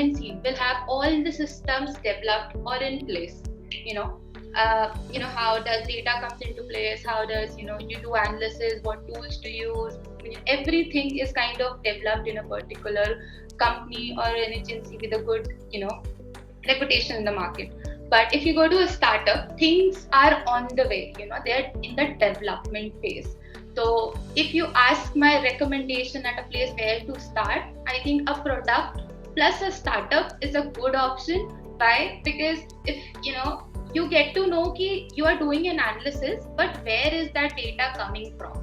MNC will have all the systems developed or in place. How does data comes into place? How does you do analysis? What tools to use? Everything is kind of developed in a particular company or an agency with a good reputation in the market. But if you go to a startup, things are on the way. They're in the development phase. So if you ask my recommendation at a place where to start, I think a product plus a startup is a good option. Why? Because if you get to know that you are doing an analysis, but where is that data coming from?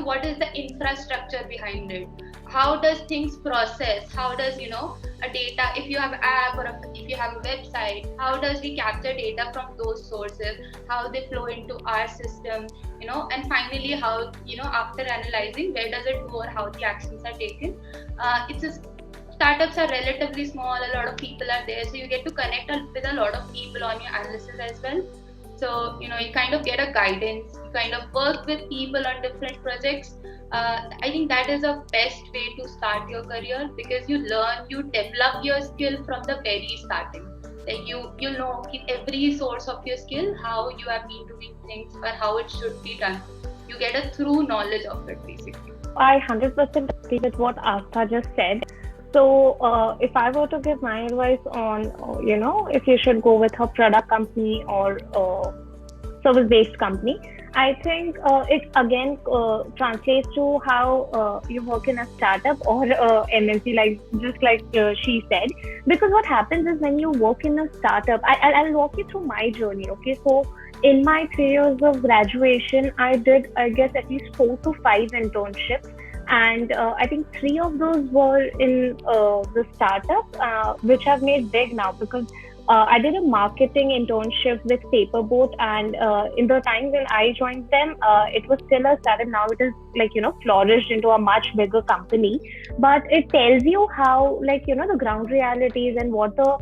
What is the infrastructure behind it? How does things process? How does a data, if you have an app or if you have a website, how does we capture data from those sources? How they flow into our system? And finally how after analyzing, where does it go or how the actions are taken? Startups are relatively small, a lot of people are there, so you get to connect with a lot of people on your analysis as well. So you kind of get a guidance, you kind of work with people on different projects. I think that is the best way to start your career, because you develop your skill from the very starting. Like you know every source of your skill, how you have been doing things or how it should be done. You get a through knowledge of it basically. I 100% agree with what Astha just said. So if I were to give my advice on, if you should go with a product company or service-based company, I think it again translates to how you work in a startup or MNC, just like she said. Because what happens is when you work in a startup, I'll walk you through my journey. Okay, so in my 3 years of graduation, I did, I guess, at least 4 to 5 internships. And I think 3 of those were in the startup, which I've made big now, because I did a marketing internship with Paperboat, and in the time when I joined them, it was still a startup. Now it is flourished into a much bigger company. But it tells you how the ground realities and what the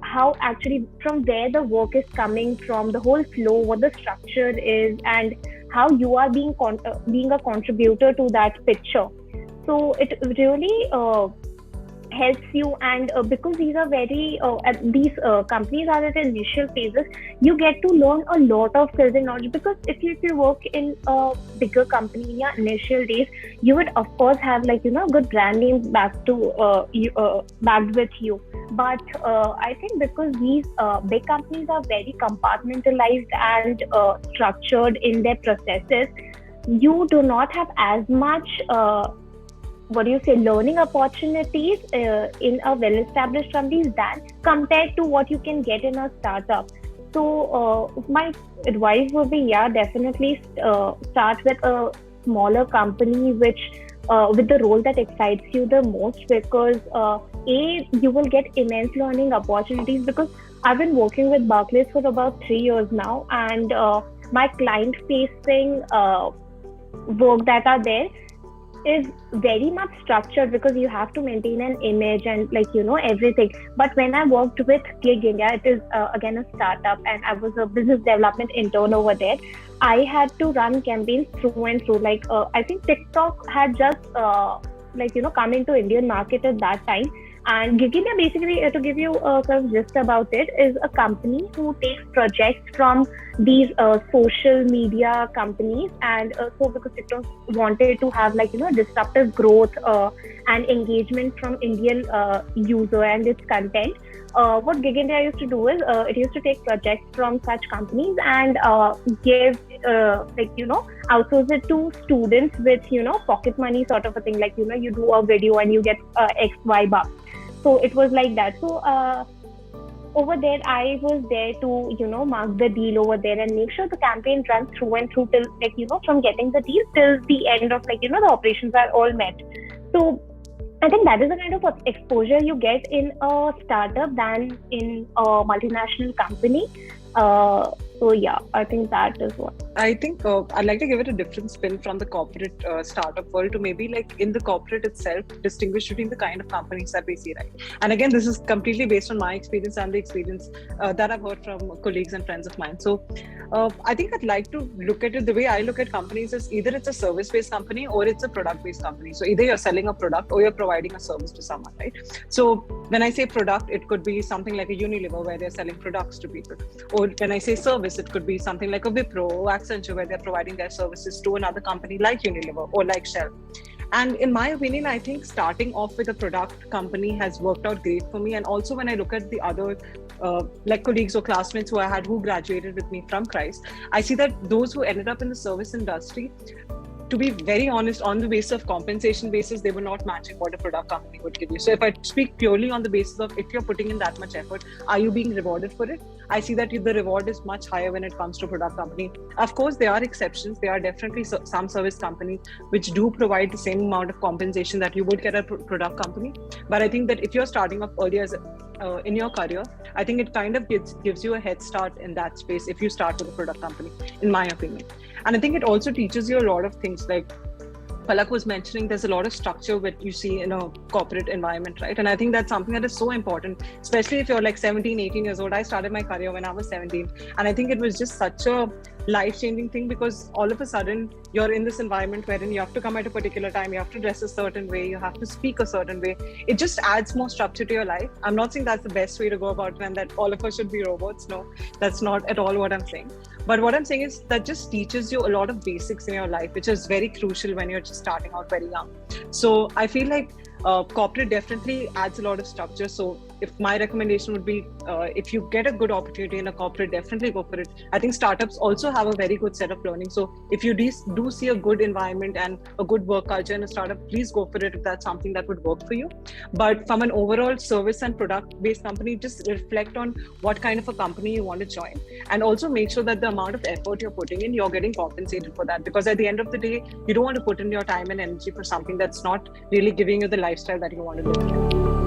how actually from where the work is coming from, the whole flow, what the structure is, and how you are being a contributor to that picture. So it really helps you, and because these are very these companies are at initial phases, you get to learn a lot of skills and knowledge. Because if you work in a bigger company in your initial days, you would of course have good brand names backed with you. But I think because these big companies are very compartmentalized and structured in their processes, you do not have as much learning opportunities in a well-established companies than compared to what you can get in a startup. So my advice would be, definitely start with a smaller company with the role that excites you the most, because you will get immense learning opportunities. Because I've been working with Barclay for about 3 years now, and my client-facing work that are there is very much structured, because you have to maintain an image and everything. But when I worked with Gig India, it is again a startup, and I was a business development intern over there. I had to run campaigns through and through. I think TikTok had just come into Indian market at that time. And Gig India, basically, to give you a sort of gist about it, is a company who takes projects from these social media companies. And so because TikTok wanted to have disruptive growth and engagement from Indian user and its content, what Gig India used to do is it used to take projects from such companies and give outsource it to students with pocket money sort of a thing. You do a video and you get XY bucks. So it was like that. So over there, I was there to mark the deal over there and make sure the campaign runs through and through till from getting the deal till the end of the operations are all met. So I think that is the kind of exposure you get in a startup than in a multinational company. So yeah, I think that is what. I think I'd like to give it a different spin from the corporate startup world to maybe like in the corporate itself, distinguish between the kind of companies that we see, right? And again, this is completely based on my experience and the experience that I've heard from colleagues and friends of mine. So I think I'd like to look at it, the way I look at companies is either it's a service-based company or it's a product-based company. So either you're selling a product or you're providing a service to someone, right? So when I say product, it could be something like a Unilever where they're selling products to people. Or when I say service, it could be something like a Wipro or Accenture where they're providing their services to another company like Unilever or like Shell. And in my opinion, I think starting off with a product company has worked out great for me. And also when I look at the other like colleagues or classmates who I had who graduated with me from Christ, I see that those who ended up in the service industry, to be very honest, on the basis of compensation basis, they were not matching what a product company would give you. So if I speak purely on the basis of if you're putting in that much effort, are you being rewarded for it? I see that the reward is much higher when it comes to a product company. Of course, there are exceptions. There are definitely some service companies which do provide the same amount of compensation that you would get at a product company. But I think that if you're starting off early as in your career, I think it kind of gives you a head start in that space if you start with a product company, in my opinion. And I think it also teaches you a lot of things, like Palak was mentioning, there's a lot of structure that you see in a corporate environment, right? And I think that's something that is so important, especially if you're like 17, 18 years old. I started my career when I was 17. And I think it was just such a life-changing thing because all of a sudden you're in this environment wherein you have to come at a particular time, you have to dress a certain way, you have to speak a certain way. It just adds more structure to your life. I'm not saying that's the best way to go about it and that all of us should be robots. No, that's not at all what I'm saying. But what I'm saying is that just teaches you a lot of basics in your life, which is very crucial when you're just starting out very young. So I feel like corporate definitely adds a lot of structure. So if my recommendation would be, if you get a good opportunity in a corporate, definitely go for it. I think startups also have a very good set of learning. So if you do see a good environment and a good work culture in a startup, please go for it if that's something that would work for you. But from an overall service and product-based company, just reflect on what kind of a company you want to join. And also make sure that the amount of effort you're putting in, you're getting compensated for that. Because at the end of the day, you don't want to put in your time and energy for something that's not really giving you the lifestyle that you want to live.